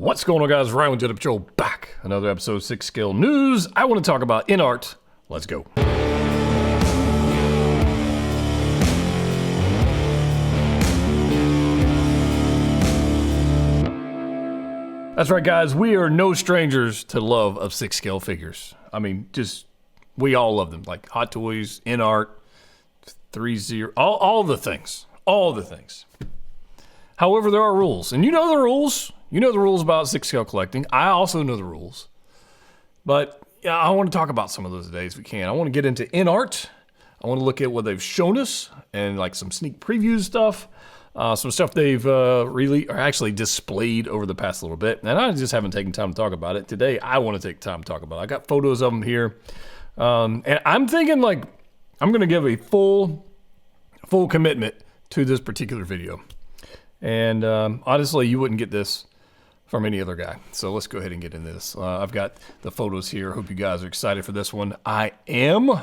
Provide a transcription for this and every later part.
What's going on, guys? Ryan with Jedi Patrol back. Another episode of 6 Scale News. I want to talk about InArt. Let's go. That's right, guys. We are no strangers to the love of 6 scale figures. I mean, we all love them. Like Hot Toys, InArt, 3.0, all the things. All the things. However, there are rules. And you know the rules. You know the rules about 6 scale collecting. I also know the rules. But yeah, I want to talk about some of those today if we can. I want to get into InArt. I want to look at what they've shown us and like some sneak preview stuff. Some stuff they've actually displayed over the past little bit. And I just haven't taken time to talk about it. Today, I want to take time to talk about it. I got photos of them here. And I'm thinking like I'm going to give a full commitment to this particular video. And honestly, you wouldn't get this from any other guy. So let's go ahead and get into this. I've got the photos here. Hope you guys are excited for this one. I am.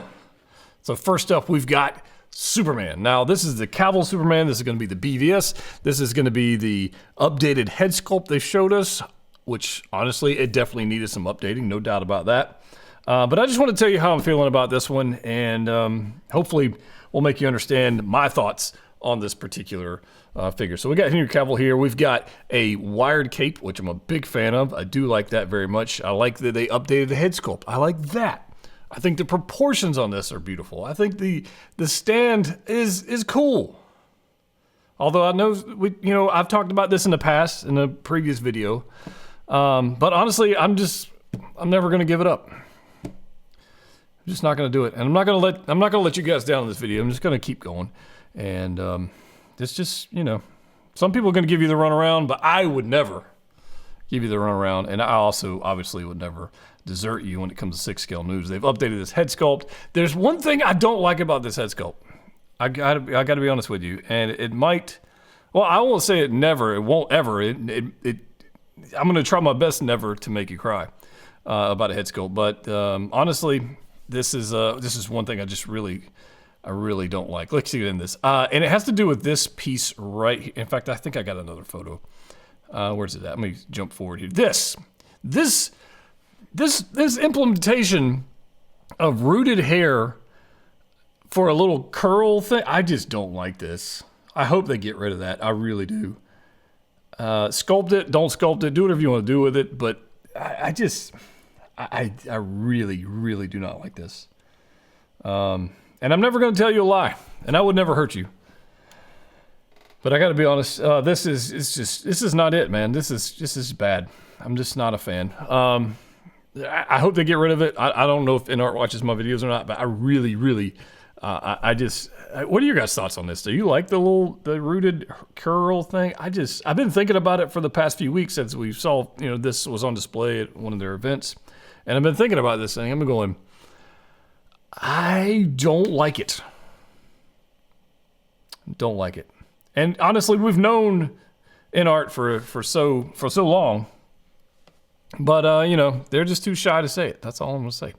So first up, we've got Superman. Now, this is the Cavill Superman. This is going to be the BVS. This is going to be the updated head sculpt they showed us, which honestly, it definitely needed some updating. No doubt about that. But I just want to tell you how I'm feeling about this one. And hopefully, we'll make you understand my thoughts on this particular figure. So we got Henry Cavill here. We've got a wired cape, which I'm a big fan of. I do like that very much. I like that they updated the head sculpt. I like that. I think the proportions on this are beautiful. I think the stand is cool. Although I know I've talked about this in the past in a previous video. But honestly, I'm never going to give it up. I'm just not going to do it. And I'm not going to let you guys down in this video. I'm just going to keep going. And it's just, some people are going to give you the runaround, but I would never give you the runaround. And I also obviously would never desert you when it comes to 6 scale news. They've updated this head sculpt. There's one thing I don't like about this head sculpt. I gotta be honest with you. And it might, well, I won't say it never. It won't ever. I'm going to try my best never to make you cry about a head sculpt. But honestly, this is one thing I really don't like. Let's see it in this. And it has to do with this piece right here. In fact, I think I got another photo. Where's it at? Let me jump forward here. This implementation of rooted hair for a little curl thing, I just don't like this. I hope they get rid of that. I really do. Sculpt it, don't sculpt it, do whatever you want to do with it. But I really, really do not like this. And I'm never going to tell you a lie, and I would never hurt you. But I got to be honest, this is not it, man. This is bad. I'm just not a fan. I hope they get rid of it. I don't know if InArt watches my videos or not, but I really, really, what are your guys' thoughts on this? Do you like the rooted curl thing? I've been thinking about it for the past few weeks since we saw, this was on display at one of their events, and I've been thinking about this thing. I'm going, I don't like it. Don't like it. And honestly, we've known InArt for so long. But, they're just too shy to say it. That's all I'm going to say.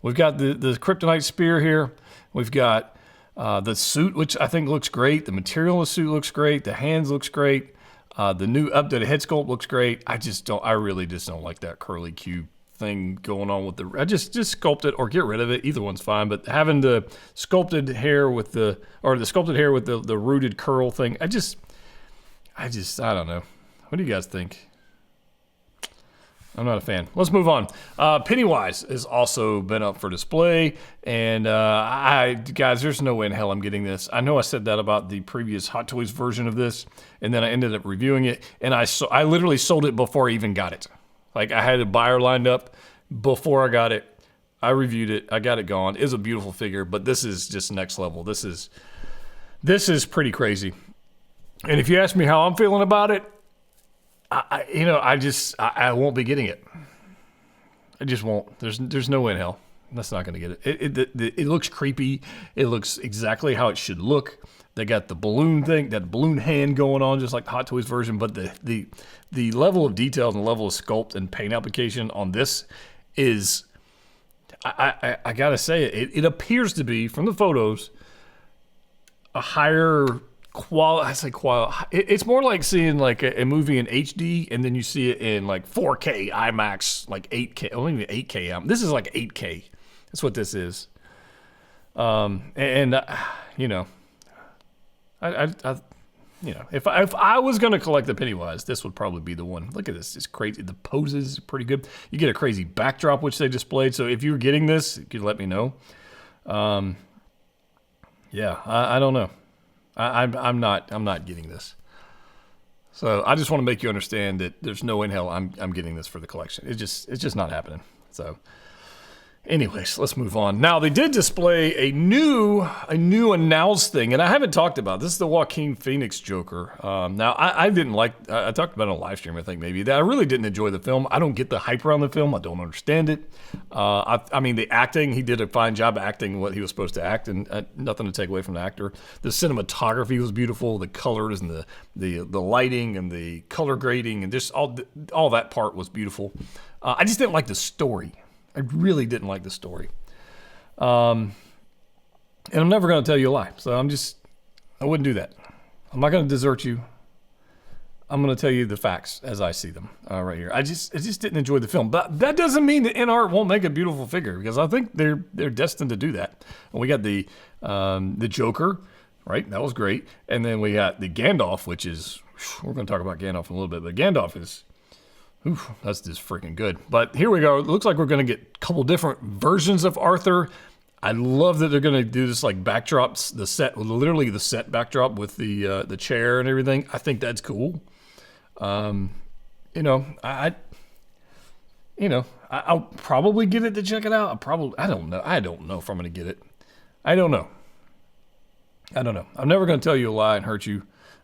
We've got the kryptonite spear here. We've got the suit, which I think looks great. The material in the suit looks great. The hands looks great. The new updated head sculpt looks great. I really just don't like that curly Q thing going on with I just sculpt it or get rid of it. Either one's fine. But having the sculpted hair with the rooted curl thing, I don't know. What do you guys think? I'm not a fan. Let's move on. Pennywise has also been up for display, and guys, there's no way in hell I'm getting this. I know I said that about the previous Hot Toys version of this, and then I ended up reviewing it, and I literally sold it before I even got it. Like, I had a buyer lined up before I got it. I reviewed it. I got it gone. It's a beautiful figure, but this is just next level. This is pretty crazy. And if you ask me how I'm feeling about it, I won't be getting it. I just won't. There's no way in hell. That's not going to get it. It looks creepy. It looks exactly how it should look. They got the balloon thing, that balloon hand going on, just like the Hot Toys version. But the level of detail and the level of sculpt and paint application on this is, I gotta say, it appears to be, from the photos, a higher I say quality. It's more like seeing like a movie in HD and then you see it in like 4K IMAX, like 8K. Oh, even 8K. This is like 8K. That's what this is. You know, if I was gonna collect the Pennywise, this would probably be the one. Look at this. It's crazy. The poses are pretty good. You get a crazy backdrop which they displayed. So if you're getting this, you could let me know. Yeah, I don't know. I'm not getting this. So I just want to make you understand that there's no way in hell I'm getting this for the collection. It's just not happening. So anyways, let's move on. Now they did display a new announced thing, and I haven't talked about this. Is the Joaquin Phoenix Joker. Now I didn't like. I talked about it on a live stream. I think maybe that I really didn't enjoy the film. I don't get the hype around the film. I don't understand it. I mean the acting. He did a fine job acting what he was supposed to act, and nothing to take away from the actor. The cinematography was beautiful. The colors and the lighting and the color grading and just all that part was beautiful. I just didn't like the story. I really didn't like the story. And I'm never going to tell you a lie. So I wouldn't do that. I'm not going to desert you. I'm going to tell you the facts as I see them right here. I just didn't enjoy the film. But that doesn't mean that InArt won't make a beautiful figure, because I think they're destined to do that. And we got the Joker, right? That was great. And then we got the Gandalf, which is, we're going to talk about Gandalf in a little bit, but Gandalf is, oof, that's just freaking good. But here we go. It looks like we're going to get a couple different versions of Arthur. I love that they're going to do this like backdrops, the set, literally the set backdrop with the chair and everything. I think that's cool. I'll probably get it to check it out. I don't know if I'm going to get it. I don't know. I'm never going to tell you a lie and hurt you.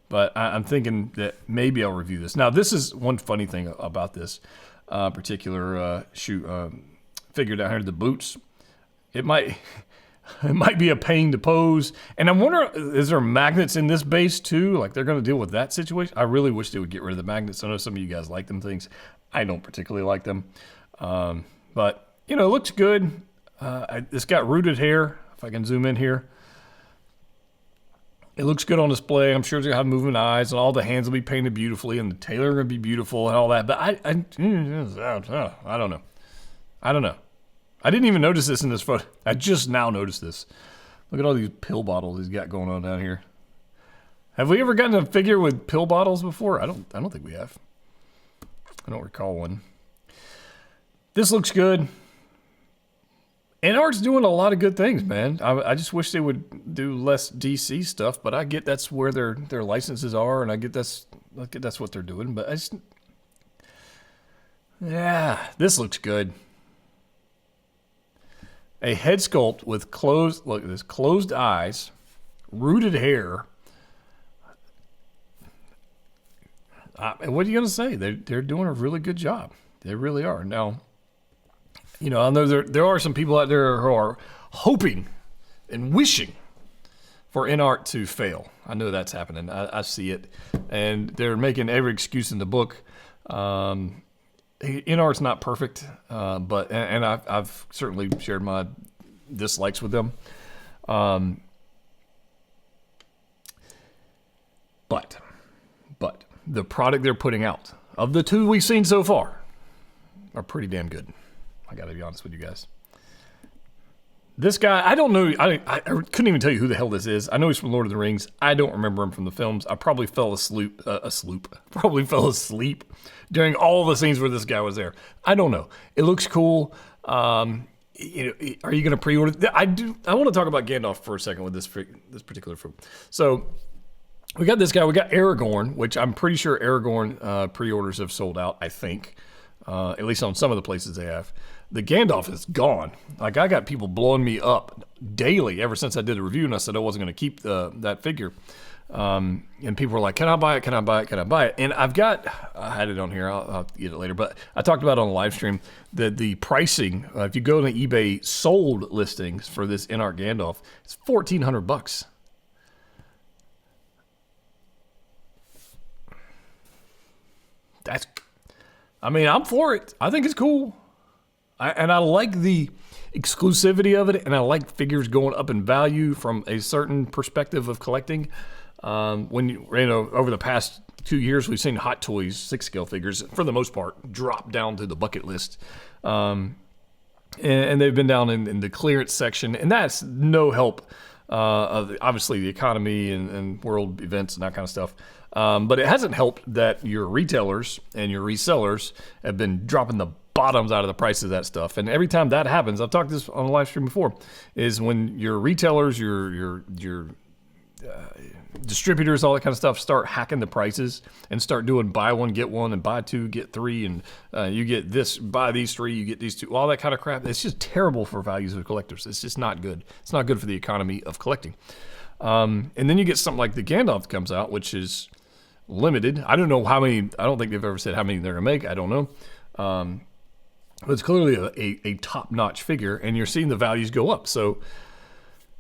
But I'm thinking that maybe I'll review this. Now, this is one funny thing about this particular figure down here, the boots. It might be a pain to pose. And I'm wondering, is there magnets in this base too? Like they're going to deal with that situation? I really wish they would get rid of the magnets. I know some of you guys like them things. I don't particularly like them. But, it looks good. It's got rooted hair, if I can zoom in here. It looks good on display. I'm sure it's going to have moving eyes, and all the hands will be painted beautifully, and the tailor going to be beautiful and all that. But I don't know. I didn't even notice this in this photo. I just now noticed this. Look at all these pill bottles he's got going on down here. Have we ever gotten a figure with pill bottles before? I don't think we have. I don't recall one. This looks good. InArt's doing a lot of good things, man. I just wish they would do less DC stuff, but I get that's where their licenses are, and I get that's what they're doing. But this looks good. A head sculpt with closed eyes, rooted hair. And what are you gonna say? They're doing a really good job. They really are. Now, I know there are some people out there who are hoping and wishing for InArt to fail. I know that's happening. I see it. And they're making every excuse in the book. InArt's not perfect, but I've certainly shared my dislikes with them. But the product they're putting out, of the two we've seen so far, are pretty damn good. I gotta be honest with you guys. This guy, I don't know. I couldn't even tell you who the hell this is. I know he's from Lord of the Rings. I don't remember him from the films. I probably fell asleep. Probably fell asleep during all the scenes where this guy was there. I don't know. It looks cool. Are you going to pre-order? I want to talk about Gandalf for a second with this particular film. So we got this guy. We got Aragorn, which I'm pretty sure Aragorn pre-orders have sold out. I think, at least on some of the places they have. The Gandalf is gone. Like, I got people blowing me up daily ever since I did a review, and I said I wasn't going to keep that figure. And people were like, can I buy it? Can I buy it? Can I buy it? And I had it on here. I'll get it later. But I talked about it on the live stream that the pricing, if you go to eBay sold listings for this InArt Gandalf, it's $1,400. I'm for it. I think it's cool. I like the exclusivity of it, and I like figures going up in value from a certain perspective of collecting. When you know, over the past 2 years, we've seen Hot Toys 6-scale figures, for the most part, drop down to the bucket list. And they've been down in the clearance section, and that's no help of obviously the economy and world events and that kind of stuff. But it hasn't helped that your retailers and your resellers have been dropping the bottoms out of the price of that stuff. And every time that happens, I've talked this on a live stream before, is when your retailers, your distributors, all that kind of stuff, start hacking the prices and start doing buy one, get one, and buy two, get three, and you get this, buy these three, you get these two, all that kind of crap. It's just terrible for values of collectors. It's just not good. It's not good for the economy of collecting. And then you get something like the Gandalf comes out, which is limited. I don't know how many, I don't think they've ever said how many they're going to make. I don't know. But it's clearly a top-notch figure, and you're seeing the values go up. So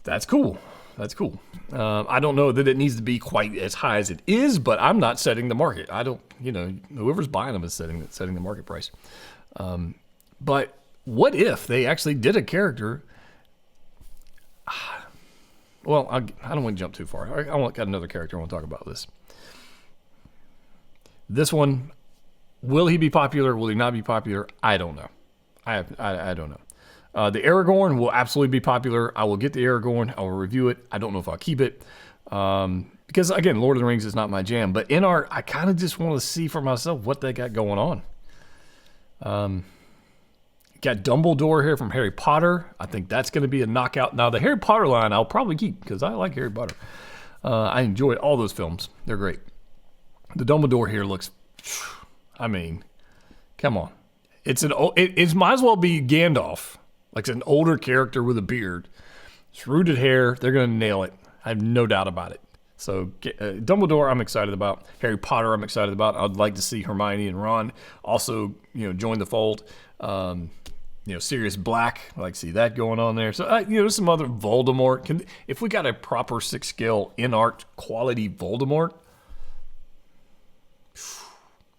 that's cool. That's cool. I don't know that it needs to be quite as high as it is, but I'm not setting the market. I don't, whoever's buying them is setting the market price. But what if they actually did a character? Well, I don't want to jump too far. I got another character I want to talk about this. This one, will he be popular? Will he not be popular? I don't know. I don't know. The Aragorn will absolutely be popular. I will get the Aragorn. I will review it. I don't know if I'll keep it. Because, again, Lord of the Rings is not my jam. But InArt, I kind of just want to see for myself what they got going on. Got Dumbledore here from Harry Potter. I think that's going to be a knockout. Now, the Harry Potter line I'll probably keep because I like Harry Potter. I enjoyed all those films. They're great. The Dumbledore here looks, I mean, come on. It might as well be Gandalf. Like it's an older character with a beard. It's rooted hair. They're going to nail it. I have no doubt about it. So Dumbledore, I'm excited about. Harry Potter, I'm excited about. I'd like to see Hermione and Ron also, join the fold. Sirius Black, I like to see that going on there. So, there's some other Voldemort. If we got a proper 6-scale InArt quality Voldemort,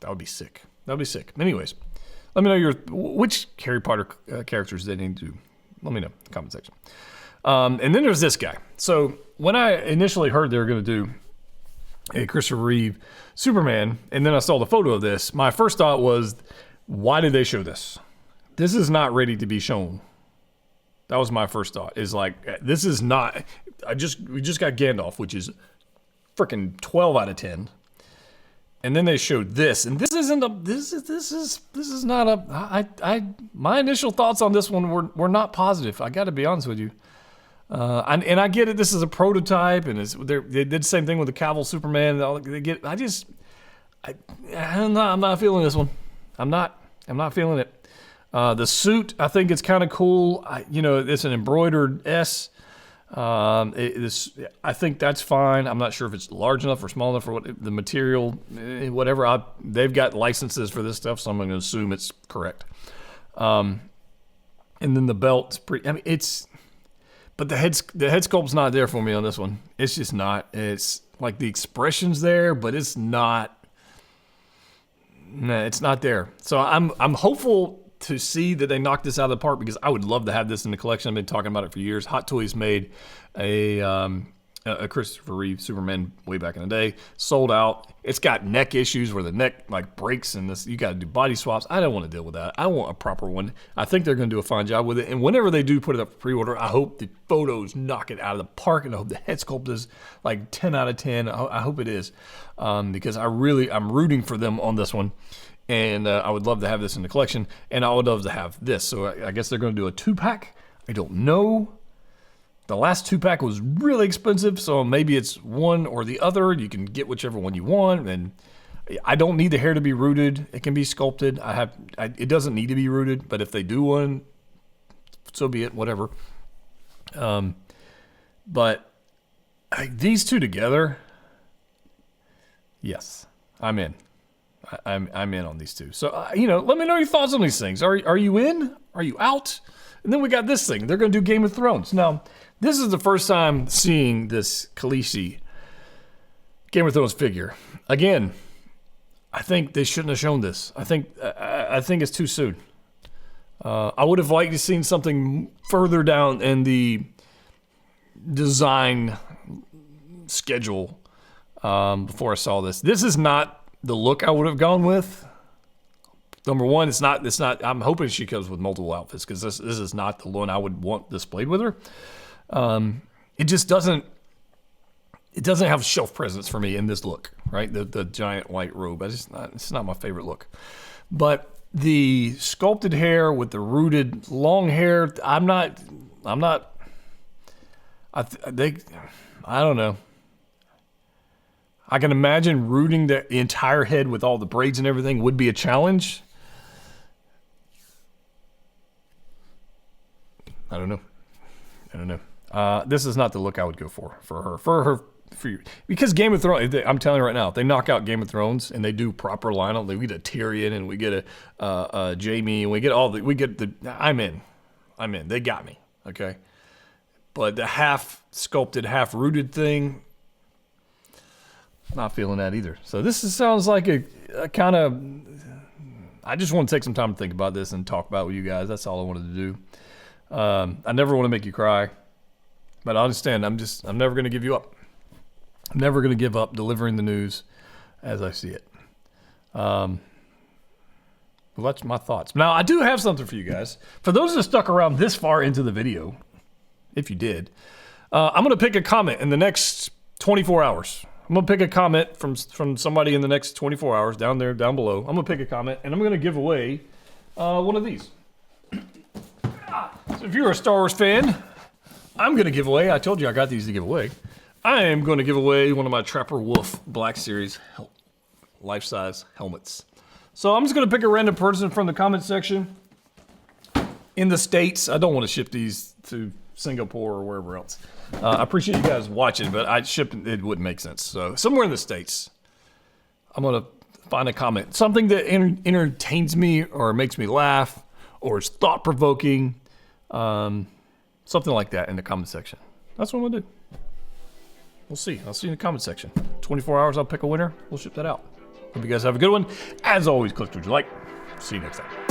that would be sick. That would be sick. Anyways, let me know which Harry Potter characters they need to do. Let me know in the comment section. And then there's this guy. So when I initially heard they were going to do a Christopher Reeve Superman, and then I saw the photo of this, my first thought was, why did they show this? This is not ready to be shown. That was my first thought. Is like, this is not. We just got Gandalf, which is freaking 12 out of 10. And then they showed this, and this isn't a. This is not a. My initial thoughts on this one were not positive. I got to be honest with you. And I get it. This is a prototype, and they did the same thing with the Cavill Superman. I'm not feeling this one. I'm not feeling it. The suit, I think it's kind of cool. It's an embroidered S. I think that's fine. I'm not sure if it's large enough or small enough for what the material, whatever. They've got licenses for this stuff, so I'm going to assume it's correct. And then the belt's pretty. I mean, but the head sculpt's not there for me on this one. It's just not. It's like the expression's there, but it's not. Nah, it's not there. So I'm hopeful to see that they knock this out of the park because I would love to have this in the collection. I've been talking about it for years. Hot Toys made a Christopher Reeve Superman way back in the day. Sold out. It's got neck issues where the neck like breaks and this. You got to do body swaps. I don't want to deal with that. I want a proper one. I think they're going to do a fine job with it. And whenever they do put it up for pre-order, I hope the photos knock it out of the park, and I hope the head sculpt is like 10 out of 10. I hope it is because I'm rooting for them on this one. And I would love to have this in the collection, and I would love to have this. So I guess they're going to do a 2-pack. I don't know. The last 2-pack was really expensive, so maybe it's one or the other. You can get whichever one you want, and I don't need the hair to be rooted. It can be sculpted. It doesn't need to be rooted, but if they do one, so be it. Whatever. But these two together, yes, I'm in. I'm in on these two. So, let me know your thoughts on these things. Are you in? Are you out? And then we got this thing. They're going to do Game of Thrones. Now, this is the first time seeing this Khaleesi Game of Thrones figure. Again, I think they shouldn't have shown this. I think it's too soon. I would have liked to seen something further down in the design schedule before I saw this. This is not the look I would have gone with. Number one, it's not. I'm hoping she comes with multiple outfits because this is not the one I would want displayed with her. It just doesn't. It doesn't have shelf presence for me in this look, right? The giant white robe. It's not my favorite look. But the sculpted hair with the rooted long hair, I don't know. I can imagine rooting the entire head with all the braids and everything would be a challenge. I don't know. This is not the look I would go for her. Because Game of Thrones, I'm telling you right now, if they knock out Game of Thrones and they do proper lineup, we get a Tyrion and we get a Jaime and we get the. I'm in. They got me. Okay, but the half sculpted, half rooted thing, not feeling that either. So this sounds like a kind of. I just want to take some time to think about this and talk about it with you guys. That's all I wanted to do. I never want to make you cry, but I understand. I'm never going to give you up. I'm never going to give up delivering the news as I see it. Well, that's my thoughts. Now, I do have something for you guys. For those that stuck around this far into the video, if you did, I'm going to pick a comment in the next 24 hours. I'm going to pick a comment from somebody in the next 24 hours down below. I'm going to pick a comment, and I'm going to give away one of these. So if you're a Star Wars fan, I'm going to give away, I told you I got these to give away. I am going to give away one of my Trapper Wolf Black Series life-size helmets. So I'm just going to pick a random person from the comment section in the States. I don't want to ship these to Singapore or wherever else. I appreciate you guys watching, but it wouldn't make sense. So somewhere in the States, I'm going to find a comment. Something that entertains me or makes me laugh or is thought-provoking. Something like that in the comment section. That's what I'm going to do. We'll see. I'll see you in the comment section. 24 hours, I'll pick a winner. We'll ship that out. Hope you guys have a good one. As always, click what you like. See you next time.